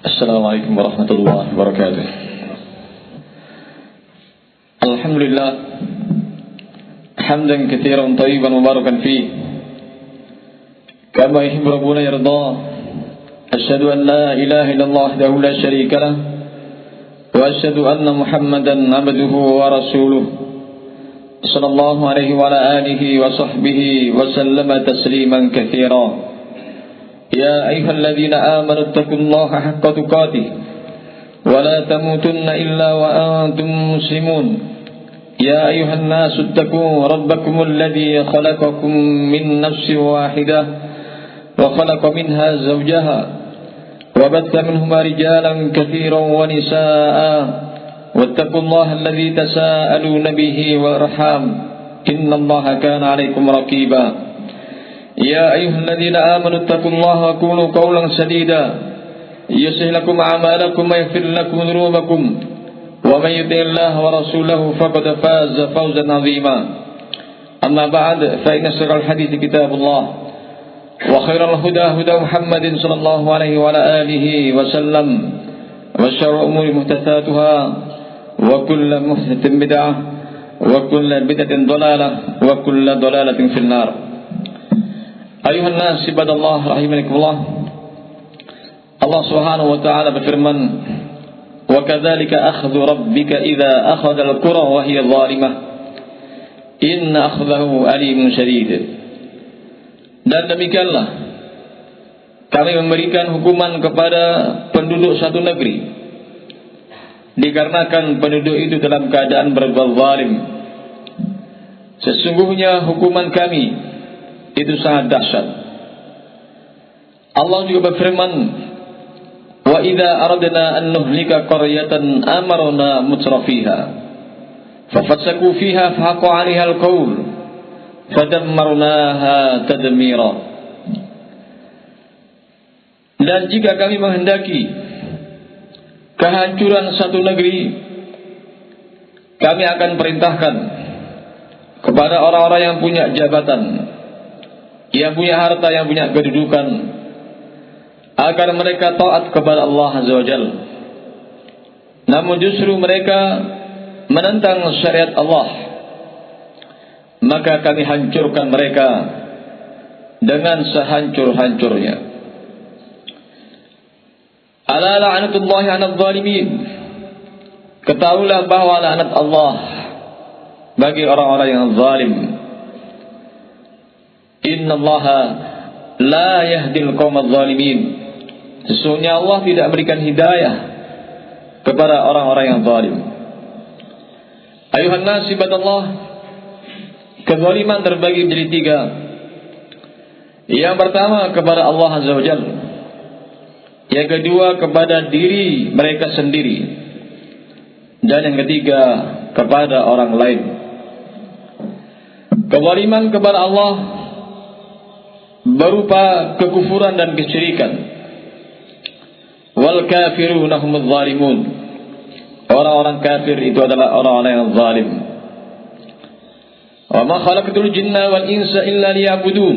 Assalamualaikum warahmatullahi wabarakatuh. Alhamdulillah hamdan katsiran thayyiban mubarakan fihi kama yuhibbu rabbuna yarda. Asyhadu an la ilaha illallah wahdahu la syarika lah wa asyhadu anna Muhammadan abduhu wa rasuluh sallallahu alaihi wa ala alihi wa sahbihi wa sallama tasliman katsiran. يا أيها الذين آمنوا اتقوا الله حق تقاته ولا تموتن إلا وأنتم مسلمون يا أيها الناس اتقوا ربكم الذي خلقكم من نفس واحدة وخلق منها زوجها وبث منهما رجالا كثيرا ونساء واتقوا الله الذي تساءلون به والأرحام إن الله كان عليكم رقيبا يا أيها الذين آمنوا اتقوا الله وقولوا قولا سديدا يصلح لكم أعمالكم ويغفر لكم ذنوبكم ومن يطع الله ورسوله فقد فاز فوزا عظيما. أما بعد فإن أصدق الحديث كتاب الله وخير الهدى هدى محمد صلى الله عليه وعلى آله وسلم وشر الأمور محدثاتها وكل محدثة بدعة وكل بدعة ضلالة وكل ضلالة في النار. Ayuhan nas ibadallah rahimakumullah. Allah Subhanahu wa taala berfirman, "Wa kadzalika akhdhu rabbika idza akhadha al-qura wa hiya zalimah. Inna akhdahu alimun syadid." Dan demikianlah kami memberikan hukuman kepada penduduk satu negeri dikarenakan penduduk itu dalam keadaan berbuat zalim. Sesungguhnya hukuman kami itu sangat dahsyat. Allah juga berfirman, "Wa idza aradna an nuhlika qaryatan amarna mutrafiha fafasaku fiha fahaqa 'alaiha al-qaul fadammarnaha tadmira." Dan jika kami menghendaki kehancuran satu negeri, kami akan perintahkan kepada orang-orang yang punya jabatan, yang punya harta, yang punya kedudukan, agar mereka taat kepada Allah Azza wa Jalla. Namun justru mereka menentang syariat Allah, maka kami hancurkan mereka dengan sehancur-hancurnya. Ala la'natullahi 'alal zalimin. Ketahuilah bahwa laknat Allah bagi orang-orang yang zalim. Innallaha la yahdil qaumadz zalimin. Sesungguhnya Allah tidak berikan hidayah kepada orang-orang yang zalim. Ayuhan nas ibadallah, kezaliman terbagi menjadi tiga. Yang pertama kepada Allah Azza wa Jalla. Yang kedua kepada diri mereka sendiri. Dan yang ketiga kepada orang lain. Kezaliman kepada Allah berupa kekufuran dan kesyirikan. Wal kafiruna humuz zalimun. Orang-orang kafir itu adalah orang-orang yang zalim. Wa ma khalaqtul jinna wal insa illa liya'budun.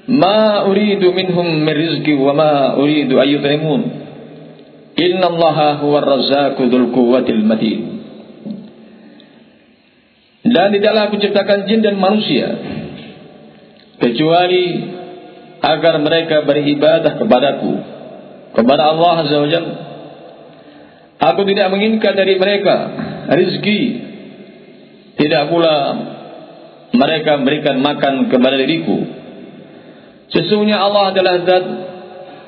Ma uridu minhum min rizqi wa ma uridu an yut'imun. Innallaha huwar razzaqu dzul quwwatil matin. Dan tidaklah aku ciptakan jin dan manusia kecuali agar mereka beribadah kepadaku, kepada Allah Azza wa Jalla. Aku tidak menginginkan dari mereka rizki, tidak pula mereka memberikan makan kepada diriku. Sesungguhnya Allah adalah zat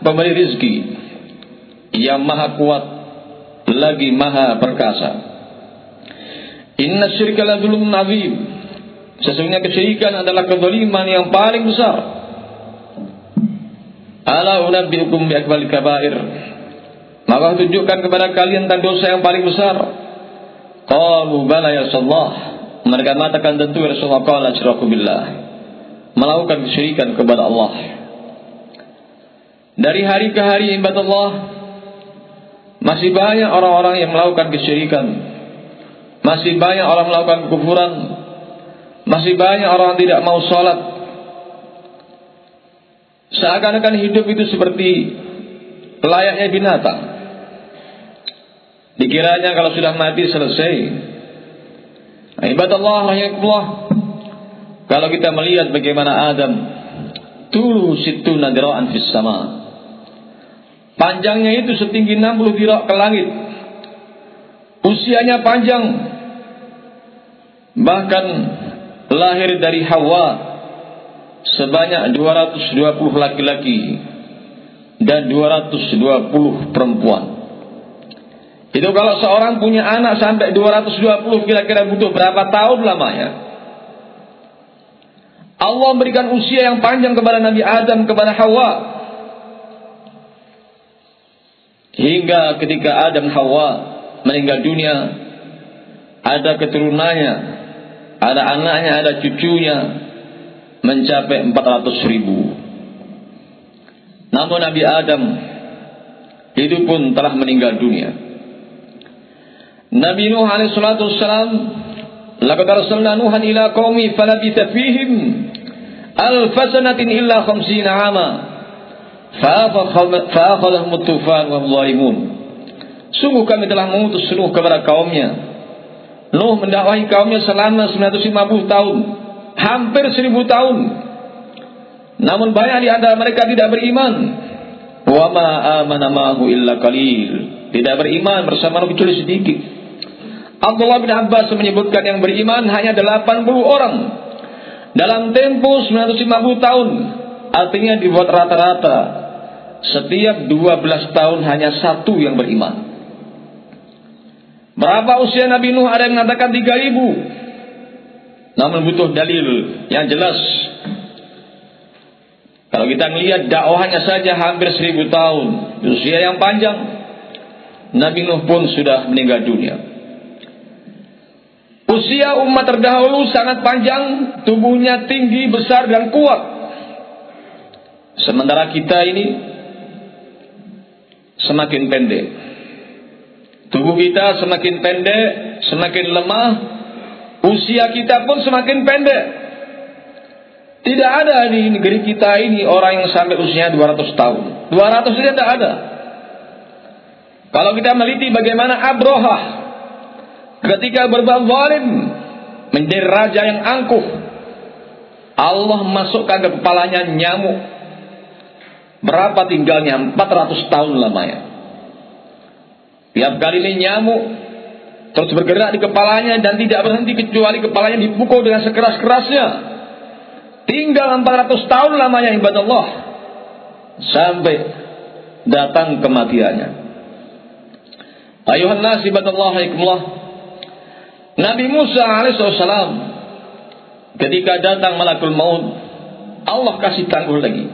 pemberi rizki yang maha kuat lagi maha perkasa. Inna syirka la dzulmun azim. Sesungguhnya kesyirikan adalah kezaliman yang paling besar. Ala unabbiukum bi akbaril kabair. Maka tunjukkan kepada kalian tentang dosa yang paling besar. Qalu bala ya Rasulullah. Mereka mengatakan tentu ya Rasulullah, qala asyraku billah. Melakukan kesyirikan kepada Allah. Dari hari ke hari ibadallah, masih banyak orang-orang yang melakukan kesyirikan. Masih banyak orang melakukan kekufuran. Masih banyak orang yang tidak mau sholat. Seakan-akan hidup itu seperti layaknya binatang. Dikiranya kalau sudah mati selesai. Ibadallah rahimakumullah, kalau kita melihat bagaimana Adam tulu sittuna dira'an fis sama, panjangnya itu setinggi 60 dira' ke langit, usianya panjang, bahkan lahir dari Hawa sebanyak 220 laki-laki dan 220 perempuan. Itu kalau seorang punya anak sampai 220, kira-kira butuh berapa tahun lamanya? Allah memberikan usia yang panjang kepada Nabi Adam, kepada Hawa, hingga ketika Adam Hawa meninggal dunia, ada keturunannya, ada anaknya, ada cucunya, mencapai 400.000. Namun Nabi Adam itu pun telah meninggal dunia. Nabi Nuh alaihi salatu wassalam, laqad arsalna Nuhan ila qaumi falabitha fihim alf sanatin illa 50 ama fa'akhadhahum at-tufan wa hum zalimun. Sungguh kami telah mengutus Nuh kepada kaumnya. Nuh mendakwahi kaumnya selama 950 tahun, hampir 1000 tahun. Namun banyak di antara mereka tidak beriman. Wa ma amana ma'ahu illa qalil. Tidak beriman bersama Nuh kecuali sedikit. Abdullah bin Abbas menyebutkan yang beriman hanya 80 orang dalam tempo 950 tahun. Artinya dibuat rata-rata setiap 12 tahun hanya satu yang beriman. Berapa usia Nabi Nuh? Ada yang mengatakan 3000. Namun butuh dalil yang jelas. Kalau kita melihat dakwahnya saja hampir 1000 tahun, usia yang panjang. Nabi Nuh pun sudah meninggal dunia. Usia umat terdahulu sangat panjang, tubuhnya tinggi, besar dan kuat. Sementara kita ini semakin pendek. Tubuh kita semakin pendek, semakin lemah. Usia kita pun semakin pendek. Tidak ada di negeri kita ini orang yang sampai usianya 200 tahun. 200 saja tidak ada. Kalau kita meliti bagaimana Abrahah ketika berbuat zalim, menjadi raja yang angkuh, Allah masukkan ke kepalanya nyamuk. Berapa tinggalnya? 400 tahun lamanya. Tiap kali ini nyamuk terus bergerak di kepalanya dan tidak berhenti kecuali kepalanya dipukul dengan sekeras-kerasnya. Tinggal 400 tahun lamanya ibadah Allah, sampai datang kematiannya. Ayuhan nas ibadallah haikumullah. Nabi Musa alaihissalam ketika datang malakul maut, Allah kasih tanggul lagi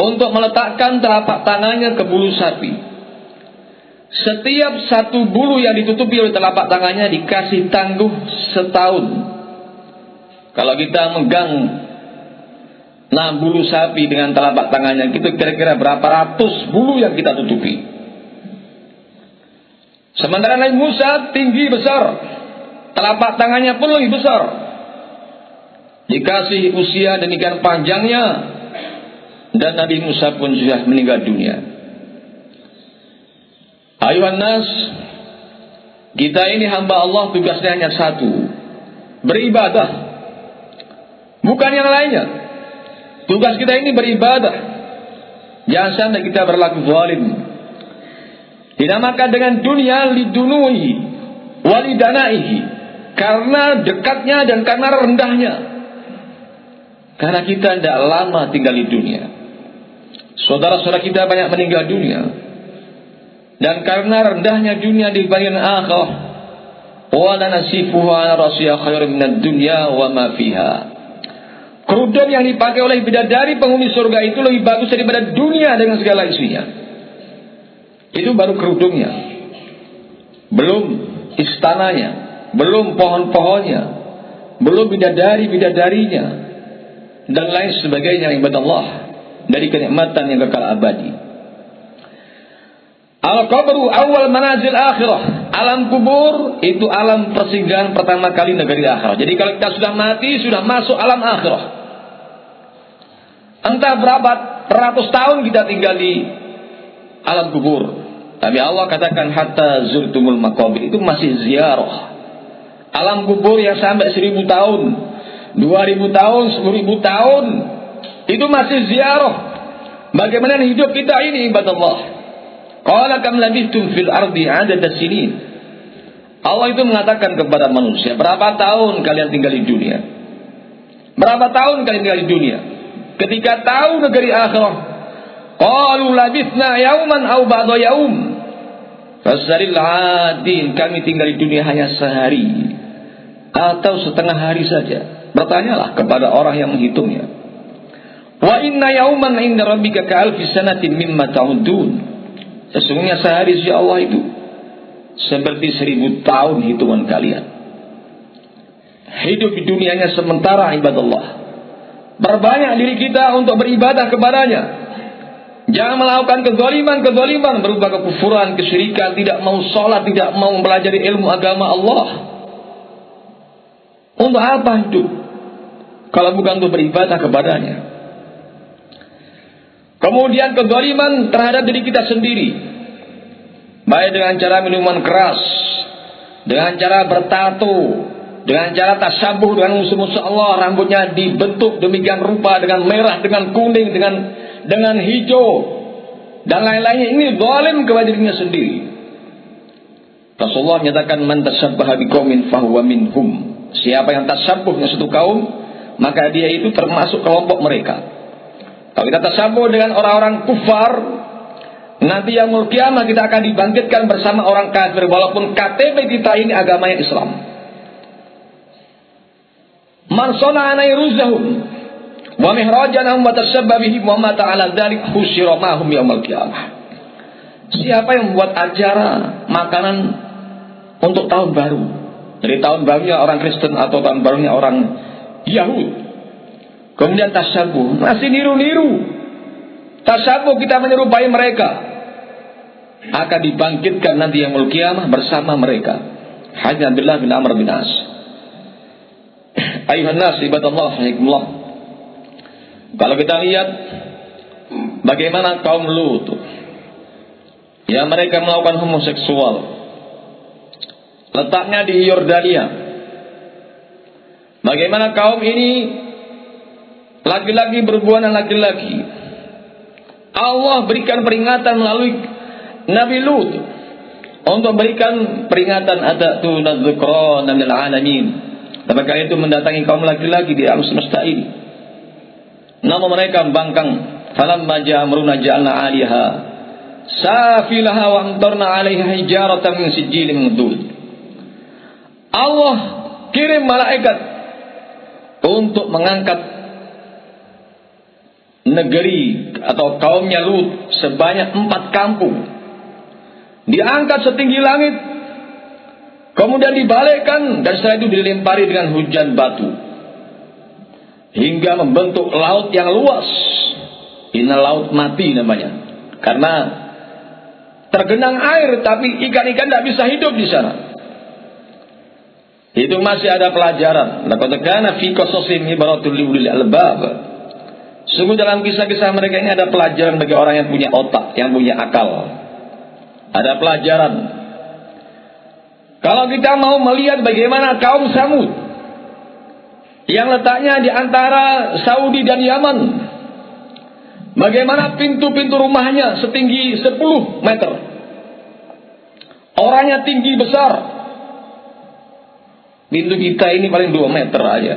untuk meletakkan telapak tangannya ke bulu sapi. Setiap satu bulu yang ditutupi oleh telapak tangannya dikasih tangguh setahun. Kalau kita megang bulu sapi dengan telapak tangannya, itu kira-kira berapa ratus bulu yang kita tutupi. Sementara Nabi Musa tinggi besar, telapak tangannya pun lebih besar. Dikasih usia demikian panjangnya, dan Nabi Musa pun sudah meninggal dunia. Ayuhan nas, kita ini hamba Allah, tugasnya hanya satu, beribadah, bukan yang lainnya. Tugas kita ini beribadah. Jangan sampai kita berlaku zalim. Dinamakan dengan dunia lidunuhi walidanaihi, karena dekatnya dan karena rendahnya. Karena kita tidak lama tinggal di dunia. Saudara-saudara kita banyak meninggal dunia. Dan karena rendahnya dunia dibanding akhirah, wa lanasifuha ala rasiya khairum minad dunya wa ma fiha. Kerudung yang dipakai oleh bidadari penghuni surga itu lebih bagus daripada dunia dengan segala isinya. Itu baru kerudungnya, belum istananya, belum pohon-pohonnya, belum bidadari-bidadarinya, dan lain sebagainya ibadah Allah dari kenikmatan yang kekal abadi. Al-qabru awal manazil akhirah. Alam kubur itu alam persinggahan pertama kali negeri akhirat. Jadi kalau kita sudah mati, sudah masuk alam akhirah. Entah berapa ratus tahun kita tinggal di alam kubur. Tapi Allah katakan hatta zurtumul maqabir, itu masih ziarah. Alam kubur yang sampai 1000 tahun, 2000 tahun, 10.000 tahun, itu masih ziarah. Bagaimana hidup kita ini, ibadallah? Qala kam labithtum fil ardi adada sinin. Allah itu mengatakan kepada manusia, berapa tahun kalian tinggal di dunia? Berapa tahun kalian tinggal di dunia? Ketika tahu negeri akhirah, qalu labithna yauman aw ba'da yaum. Fasaril adin, kami tinggal di dunia hanya sehari atau setengah hari saja. Bertanyalah kepada orang yang menghitungnya. Wa inna yauman 'inda rabbika ka'alfi sanatin mimma ta'udun. Sesungguhnya sehari sisi Allah itu seperti 1000 tahun hitungan kalian. Hidup di dunianya sementara, ibadallah. Perbanyak diri kita untuk beribadah kepadanya. Jangan melakukan kezaliman berupa kekufuran, kesyirikan, tidak mau sholat, tidak mau mempelajari ilmu agama Allah. Untuk apa hidup kalau bukan untuk beribadah kepadanya? Kemudian kezaliman terhadap diri kita sendiri, baik dengan cara minuman keras, dengan cara bertato, dengan cara tasyabuh dengan musuh-musuh Allah, rambutnya dibentuk demikian rupa, dengan merah, dengan kuning, dengan hijau, dan lain-lainnya. Ini zalim kepada dirinya sendiri. Rasulullah menyatakan, man tashabbaha biqaumin fahuwa minhum. Siapa yang tasyabuh dengan satu kaum, maka dia itu termasuk kelompok mereka. Kalau kita tasyabuh dengan orang-orang kufar, nanti yaumul qiyamah kita akan dibangkitkan bersama orang kafir, walaupun KTP kita ini agamanya Islam. Man sana'a nayruzahum wa mihrajanahum wa tashabba bihim wa mata 'ala dzalik husyira ma'hum yaumil qiyamah. Siapa yang membuat acara makanan untuk tahun baru, jadi tahun barunya orang Kristen atau tahun barunya orang Yahudi, kemudian tasyabuh, masih niru-niru, tasyabuh kita menyerupai mereka, akan dibangkitkan nanti yaumul qiyamah bersama mereka. Hanya billah bin amr bin as. Ayuhan nas ibadallah rahimakumullah. Kalau kita lihat bagaimana kaum Lut, ya, mereka melakukan homoseksual, letaknya di Yordania. Bagaimana kaum ini laki-laki berhubungan dengan laki-laki. Allah berikan peringatan melalui Nabi Lut untuk berikan peringatan atatuna dzukran minal alamin. Tapi kali itu mendatangi kaum laki-laki di alam semesta ini. Namun mereka membangkang. Falamma ja'a amruna ja'alna 'aliha safilaha wa amtarna 'alaiha hijaratan min sijilin mandud. Allah kirim malaikat untuk mengangkat negeri atau kaumnya Lut sebanyak 4 kampung. Diangkat setinggi langit, kemudian dibalikkan, dan setelah itu dilempari dengan hujan batu hingga membentuk laut yang luas. Ini laut mati namanya, karena tergenang air, tapi ikan-ikan tidak bisa hidup di sana. Itu masih ada pelajaran. Laqad kana fi qasasihim ibratun li ulil albab. Sungguh dalam kisah-kisah mereka ini ada pelajaran bagi orang yang punya otak, yang punya akal. Ada pelajaran. Kalau kita mau melihat bagaimana kaum Samud yang letaknya di antara Saudi dan Yaman, bagaimana pintu-pintu rumahnya setinggi 10 meter, orangnya tinggi besar. Pintu kita ini paling 2 meter aja.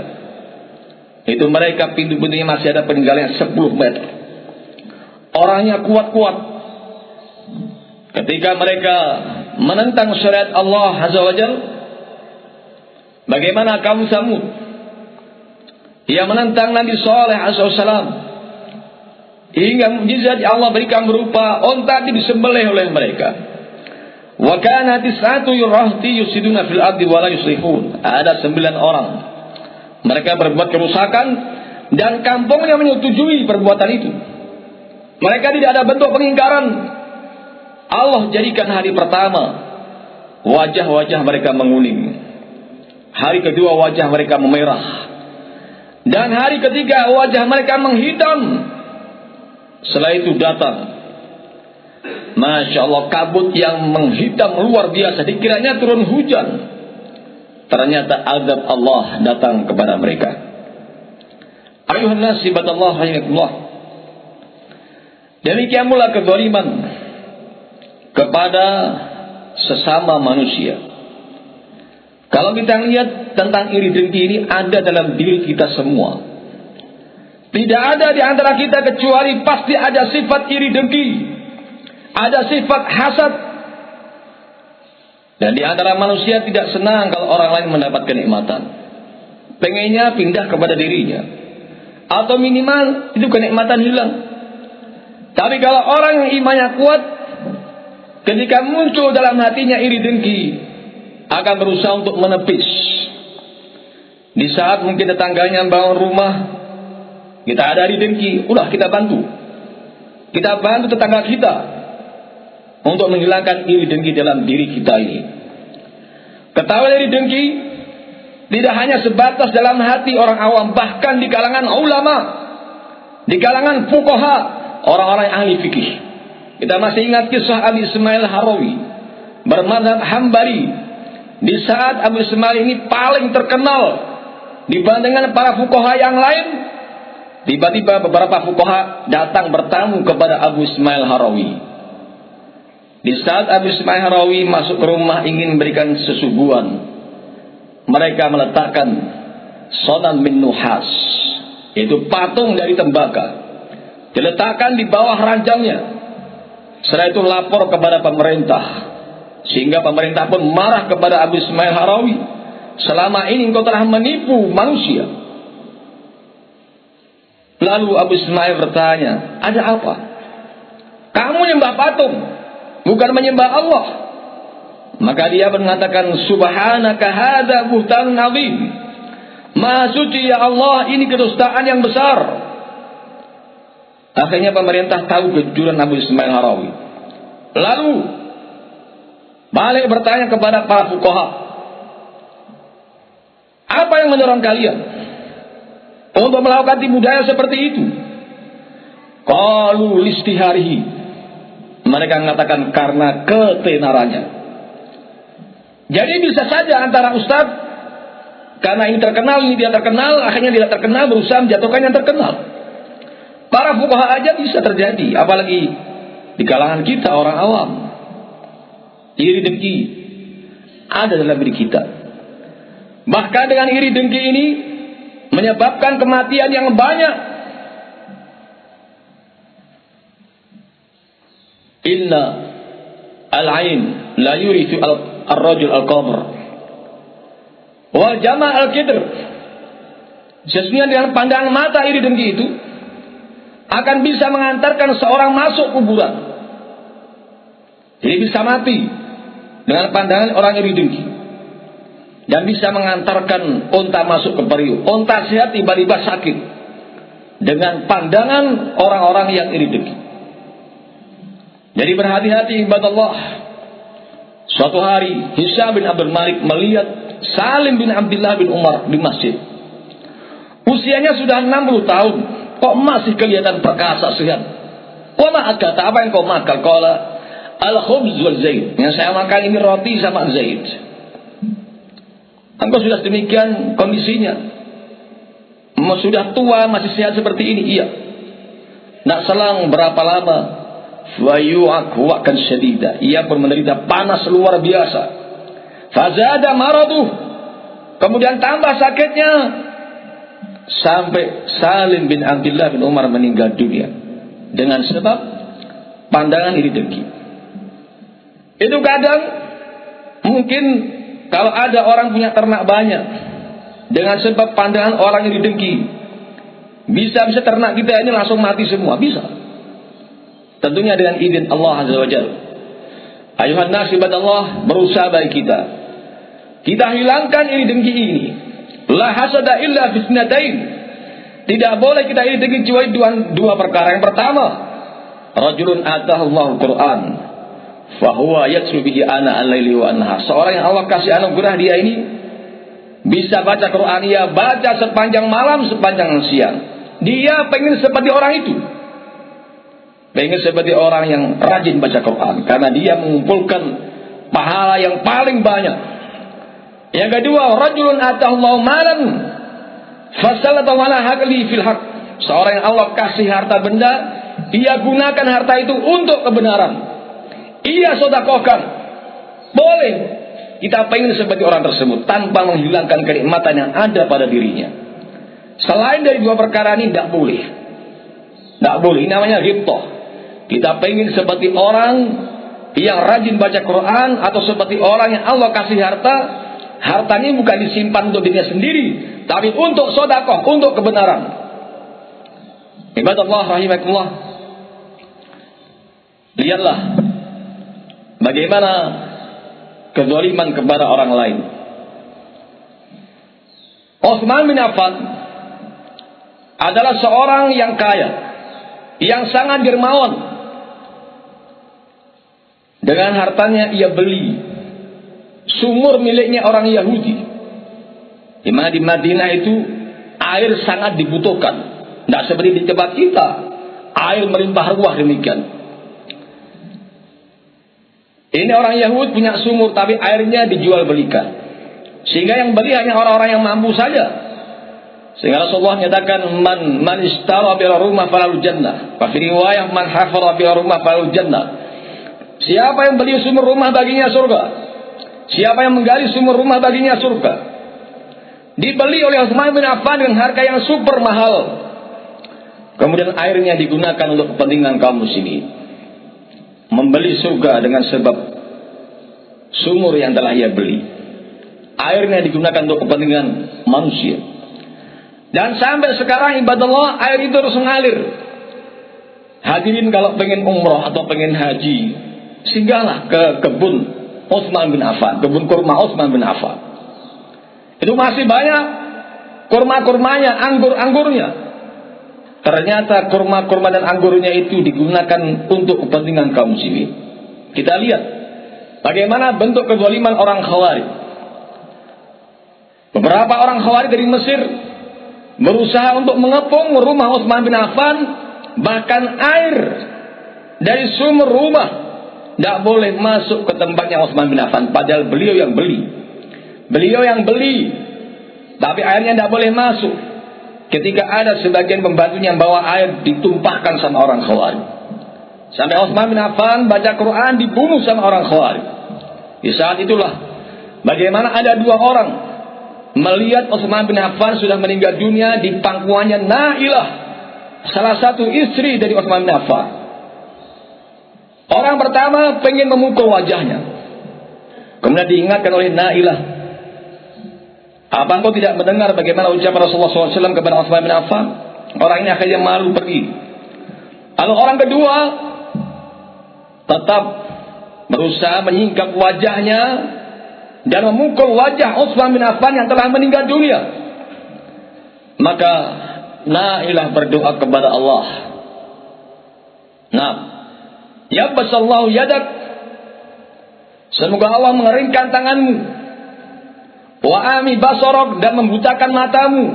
Itu mereka pintu-pintunya masih ada peninggalan 10 meter. Orangnya kuat-kuat. Ketika mereka menentang syariat Allah Azza wa Jalla, bagaimana kaum Samud yang menentang Nabi Saleh alaihi wasallam, hingga mukjizat Allah berikan berupa onta disembelih oleh mereka. Wa kana tis'atu yurahti yusiduna fil ardi wa la yuslihun. Ada 9 orang. Mereka berbuat kerusakan dan kampungnya menyetujui perbuatan itu. Mereka tidak ada bentuk pengingkaran. Allah jadikan hari pertama wajah-wajah mereka menguning, hari kedua wajah mereka memerah, dan hari ketiga wajah mereka menghitam. Setelah itu datang Masya Allah, kabut yang menghitam luar biasa, dikiranya turun hujan. Ternyata azab Allah datang kepada mereka. Ayuhan nas ibadallah rahimakumullah. Demikian pula kezaliman kepada sesama manusia. Kalau kita lihat tentang iri dengki ini ada dalam diri kita semua. Tidak ada di antara kita kecuali pasti ada sifat iri dengki, ada sifat hasad. Dan di antara manusia tidak senang kalau orang lain mendapat kenikmatan. Pengennya pindah kepada dirinya, atau minimal itu kenikmatan hilang. Tapi kalau orang yang imannya kuat, ketika muncul dalam hatinya iri dengki, akan berusaha untuk menepis. Di saat mungkin tetangganya bangun rumah, kita ada iri dengki, udah kita bantu. Kita bantu tetangga kita untuk menghilangkan iri dengki dalam diri kita ini. Ketahui iri dengki tidak hanya sebatas dalam hati orang awam, bahkan di kalangan ulama, di kalangan fuqaha, orang-orang yang ahli fikih. Kita masih ingat kisah Abi Ismail Harawi bermadzhab Hambali. Di saat Abu Ismail ini paling terkenal dibandingkan para fuqaha yang lain, tiba-tiba beberapa fuqaha datang bertamu kepada Abu Ismail Harawi. Di saat Abu Ismail Harawi masuk ke rumah ingin memberikan sesuguhan, mereka meletakkan sonan min nuhas, yaitu patung dari tembaga, diletakkan di bawah ranjangnya. Setelah itu lapor kepada pemerintah, sehingga pemerintah pun marah kepada Abu Ismail Harawi. Selama ini engkau telah menipu manusia. Lalu Abu Ismail bertanya, ada apa? Kamu menyembah patung, bukan menyembah Allah. Maka dia mengatakan, subhanaka hadza buhtanun azim. Maha suci ya Allah, ini kedustaan yang besar. Akhirnya pemerintah tahu kejujuran Abu Ismail Harawi. Lalu balik bertanya kepada para fuqaha, apa yang mendorong kalian untuk melakukan tipu daya seperti itu? Qalu listiharihi. Mereka mengatakan karena ketenarannya. Jadi bisa saja antara ustaz, karena ini terkenal, ini tidak terkenal, akhirnya tidak terkenal, berusaha menjatuhkan yang terkenal. Para fuqaha aja bisa terjadi, apalagi di kalangan kita orang awam. Iri dengki ada dalam diri kita. Bahkan dengan iri dengki ini menyebabkan kematian yang banyak. Inna al-ain la yurithu al-rajul al-qabr wal jama' al-kidr. Sesungguhnya dengan pandangan mata iri dengki itu akan bisa mengantarkan seorang masuk kuburan. Jadi bisa mati dengan pandangan orang iri dengki, dan bisa mengantarkan unta masuk ke periuk. Unta sehat tiba-tiba sakit dengan pandangan orang-orang yang iri dengki. Jadi berhati-hati ibadallah. Suatu hari Hisham bin Abdul Malik melihat Salim bin Abdullah bin Umar di masjid. Usianya sudah 60 tahun, kok masih kelihatan perkasa sehat. Wa ma akata, apa yang kau makan? Qala al-khubz wal zait. Yang saya makan ini roti sama zait. Engkau sudah demikian kondisinya, sudah tua masih sehat seperti ini? Iya. Nak selang berapa lama, fayu'ak wa'kan syadida, ia pun menderita panas luar biasa. Fazada maraduh, kemudian tambah sakitnya, sampai Salim bin Abdullah bin Umar meninggal dunia dengan sebab pandangan iri dengki. Itu kadang mungkin kalau ada orang punya ternak banyak, dengan sebab pandangan orang iri dengki, bisa ternak kita ini langsung mati semua, bisa. Tentunya dengan izin Allah Azza wa Jalla. Ayuhan nas ibadallah, berusaha bagi kita hilangkan iri dengki ini. La hasada illa fisnatain. Tidak boleh kita iri dengki kecuali dua perkara. Yang pertama, rajulun atahu Allahul Quran fahuwa yatlu bihi ana al-laili wa an-nahar. Seorang yang Allah kasih anugerah, dia ini bisa baca Quran, ia baca sepanjang malam, sepanjang siang. Dia pengen seperti orang itu. pengen seperti orang yang rajin baca Quran, karena dia mengumpulkan pahala yang paling banyak. Yang kedua, rajulun atahullahu malan fasallatahu ala haqli fil haq. Seorang yang Allah kasih harta benda, ia gunakan harta itu untuk kebenaran. Ia sedekahkan. Boleh kita pengen seperti orang tersebut tanpa menghilangkan kenikmatan yang ada pada dirinya. Selain dari dua perkara ini tidak boleh. Tidak boleh. Ini namanya ghibthah. Kita pengen seperti orang yang rajin baca Quran, atau seperti orang yang Allah kasih harta. Hartanya bukan disimpan untuk dirinya sendiri, tapi untuk sedekah, untuk kebenaran. Ibadallah rahimakumullah. Lihatlah bagaimana kezaliman kepada orang lain. Utsman bin Affan adalah seorang yang kaya, yang sangat dermawan. Dengan hartanya ia beli sumur miliknya orang Yahudi, di mana di Madinah itu air sangat dibutuhkan. Tidak seperti di tempat kita, air melimpah ruah demikian. Ini orang Yahudi punya sumur, tapi airnya dijual belikan, sehingga yang beli hanya orang-orang yang mampu saja. Sehingga Rasulullah menyatakan, man istara bil rumah falal jannah. Wa fi riwayah man hafara bil rumah falal jannah. Siapa yang beli sumur rumah baginya surga. Siapa yang menggali sumur rumah baginya surga. Dibeli oleh Utsman bin Affan dengan harga yang super mahal. Kemudian airnya digunakan untuk kepentingan kaum muslimin. Membeli surga dengan sebab sumur yang telah ia beli. Airnya digunakan untuk kepentingan manusia. Dan sampai sekarang ibadallah, air itu terus mengalir. Hadirin kalau pengen umroh atau pengen haji, singgahlah ke kebun Utsman bin Affan, kebun kurma Utsman bin Affan. Itu masih banyak kurma-kurmanya, anggur-anggurnya. Ternyata kurma-kurma dan anggurnya itu digunakan untuk kepentingan kaum muslimin. Kita lihat bagaimana bentuk kezaliman orang Khawarij. Beberapa orang Khawarij dari Mesir berusaha untuk mengepung rumah Utsman bin Affan. Bahkan air dari sumur rumah tidak boleh masuk ke tempatnya Utsman bin Affan. Padahal beliau yang beli. Beliau yang beli, tapi airnya tidak boleh masuk. Ketika ada sebagian pembantunya yang bawa air, ditumpahkan sama orang Khawarij. Sampai Utsman bin Affan baca Quran dibunuh sama orang Khawarij. Di saat itulah bagaimana ada dua orang melihat Utsman bin Affan sudah meninggal dunia, di pangkuannya Nailah, salah satu istri dari Utsman bin Affan. Orang pertama pengen memukul wajahnya. Kemudian diingatkan oleh Nailah, apa engkau tidak mendengar bagaimana ucapan Rasulullah SAW kepada Utsman bin Affan? Orang ini akhirnya malu pergi. Lalu orang kedua tetap berusaha menyingkap wajahnya dan memukul wajah Utsman bin Affan yang telah meninggal dunia. Maka Nailah berdoa kepada Allah. Nah, ya basallahu yadak. Semoga Allah mengeringkan tanganmu. Wa ami basarok, dan membutakan matamu.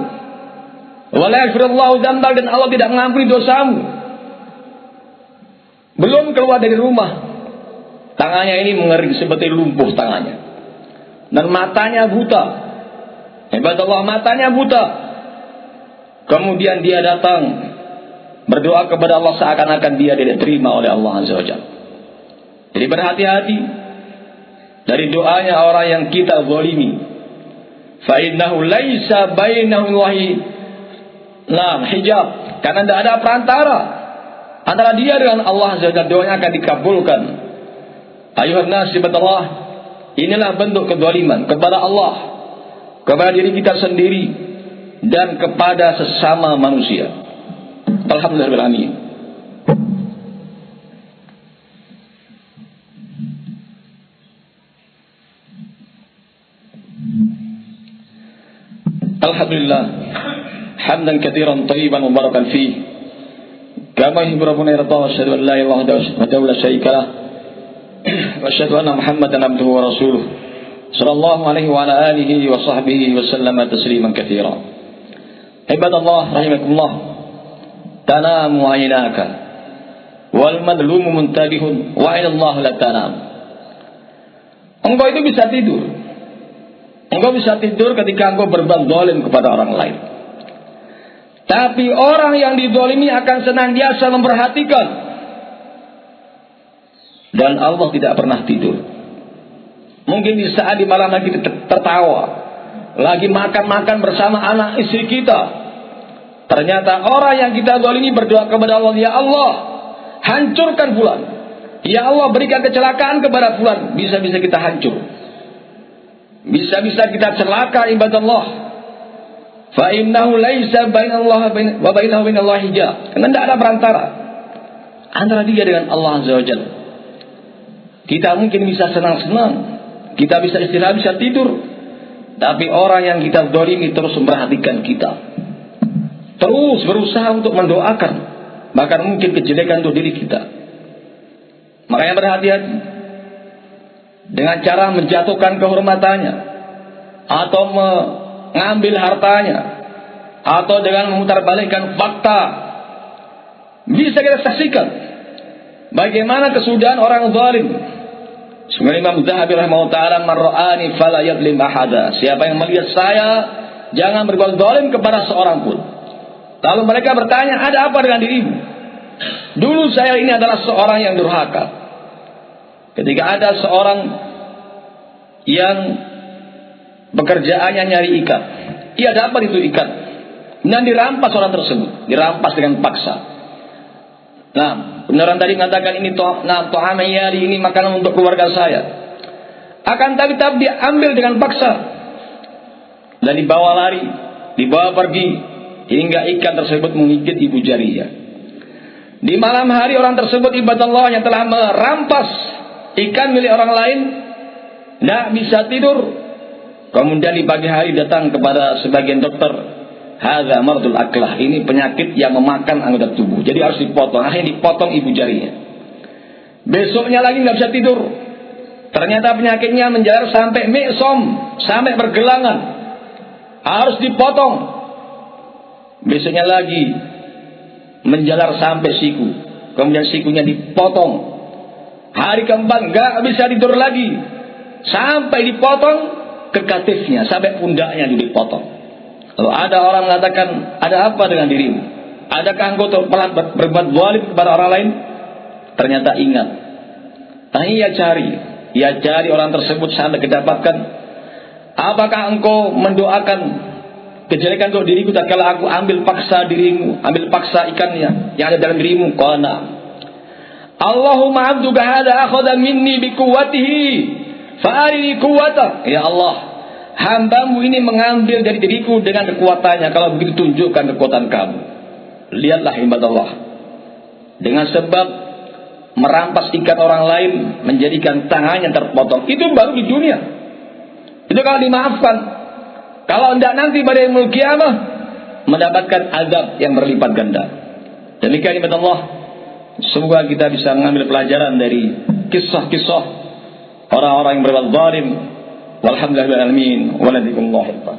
Wa la yaghfirullahu dzambak, dan Allah tidak mengampuni dosamu. Belum keluar dari rumah, tangannya ini mengering seperti lumpuh tangannya. Dan matanya buta. Ibadallah, matanya buta. Kemudian dia datang berdoa kepada Allah seakan-akan dia tidak terima oleh Allah Azza wa Jalla. Jadi berhati-hati dari doanya orang yang kita zalimi. Fa innahu laisa bainahu wa hijab, karena tidak ada perantara antara dia dengan Allah Azza wa Jalla. Doanya akan dikabulkan. Ayuhan nas ibadallah, inilah bentuk kezaliman kepada Allah, kepada diri kita sendiri, dan kepada sesama manusia. Alhamdulillah. Alhamdulillah, hamdan katsiran thayyiban mubarakan fihi, kama yuhibbu rabbuna yarda, wa asyhadu an la ilaha illallah la syarika lah, wa asyhadu anna Muhammadan abduhu wa rasuluh, sallallahu alaihi wa ala alihi wa sahbihi wa sallama tasliman katsira. Ibadallah rahimakumullah, tanamu aynaka wal madlumu muntabihun wa ilallahu la tanam. Engkau itu bisa tidur. Engkau bisa tidur ketika engkau berbuat zalim kepada orang lain. Tapi orang yang dizalimi akan senantiasa memperhatikan. Dan Allah tidak pernah tidur. Mungkin di saat di malam lagi tertawa, lagi makan-makan bersama anak istri kita, ternyata orang yang kita zalimi berdoa kepada Allah, ya Allah, hancurkan fulan. Ya Allah, berikan kecelakaan kepada fulan. Bisa-bisa kita hancur. Bisa-bisa kita celaka ibadallah. Fa innahu laisa bainallahi wa bainallahi hijab. Karena tidak ada perantara antara dia dengan Allah Azza wa Jalla. Kita mungkin bisa senang-senang, kita bisa istirahat, bisa tidur, tapi orang yang kita zalimi terus memperhatikan kita, terus berusaha untuk mendoakan, bahkan mungkin kejelekan untuk diri kita. Makanya berhati-hati dengan cara menjatuhkan kehormatannya, atau mengambil hartanya, atau dengan memutarbalikkan fakta. Bisa kita saksikan bagaimana kesudahan orang zalim. Sebenarnya Imam Zahabi rahimahullah ta'ala, man ra'ani fala yadlim ahada. Siapa yang melihat saya, jangan berbuat zalim kepada seorang pun. Lalu mereka bertanya, ada apa dengan dirimu? Dulu saya ini adalah seorang yang durhaka. Ketika ada seorang yang pekerjaannya nyari ikan, ia dapat itu ikan, dan dirampas orang tersebut, dirampas dengan paksa. Nah, beneran tadi mengatakan ini to'am yari, ini makanan untuk keluarga saya. Akan tapi diambil dengan paksa dan dibawa lari, dibawa pergi hingga ikan tersebut menggigit ibu jarinya. Di malam hari orang tersebut ibadallah yang telah merampas ikan milik orang lain tidak bisa tidur. Kemudian di pagi hari datang kepada sebagian dokter, hadza mardul aklah, ini penyakit yang memakan anggota tubuh, jadi harus dipotong. Akhirnya dipotong ibu jarinya. Besoknya lagi nggak bisa tidur. Ternyata penyakitnya menjalar sampai miksom, sampai pergelangan, harus dipotong. Besoknya lagi menjalar sampai siku, kemudian sikunya dipotong. Hari keempat nggak bisa tidur lagi, sampai dipotong ke katifnya, sampai pundaknya dipotong. Lalu ada orang mengatakan, ada apa dengan dirimu? Adakah engkau telah berbuat zalim kepada orang lain? Ternyata ingat. Nah, ia cari orang tersebut sampai kedapatkan. Apakah engkau mendoakan kejelekan untuk diriku tatkala aku ambil paksa dirimu, ambil paksa ikannya yang ada dalam dirimu? Qala, Allahumma abduka hadza akhadha minni biquwwatihi fa'arini quwwatah. Ya Allah, hambamu ini mengambil dari diriku dengan kekuatannya. Kalau begitu tunjukkan kekuatan kamu. Lihatlah ibadallah, dengan sebab merampas ikan orang lain, menjadikan tangannya terpotong, itu baru di dunia. Itu kalau dimaafkan. Kalau tidak nanti pada yaumul qiyamah mendapatkan azab yang berlipat ganda. Demikian ibadallah, semoga kita bisa mengambil pelajaran dari kisah-kisah orang-orang yang berbuat zalim. Walhamdulillahirabbil alamin. Walhamdulillah.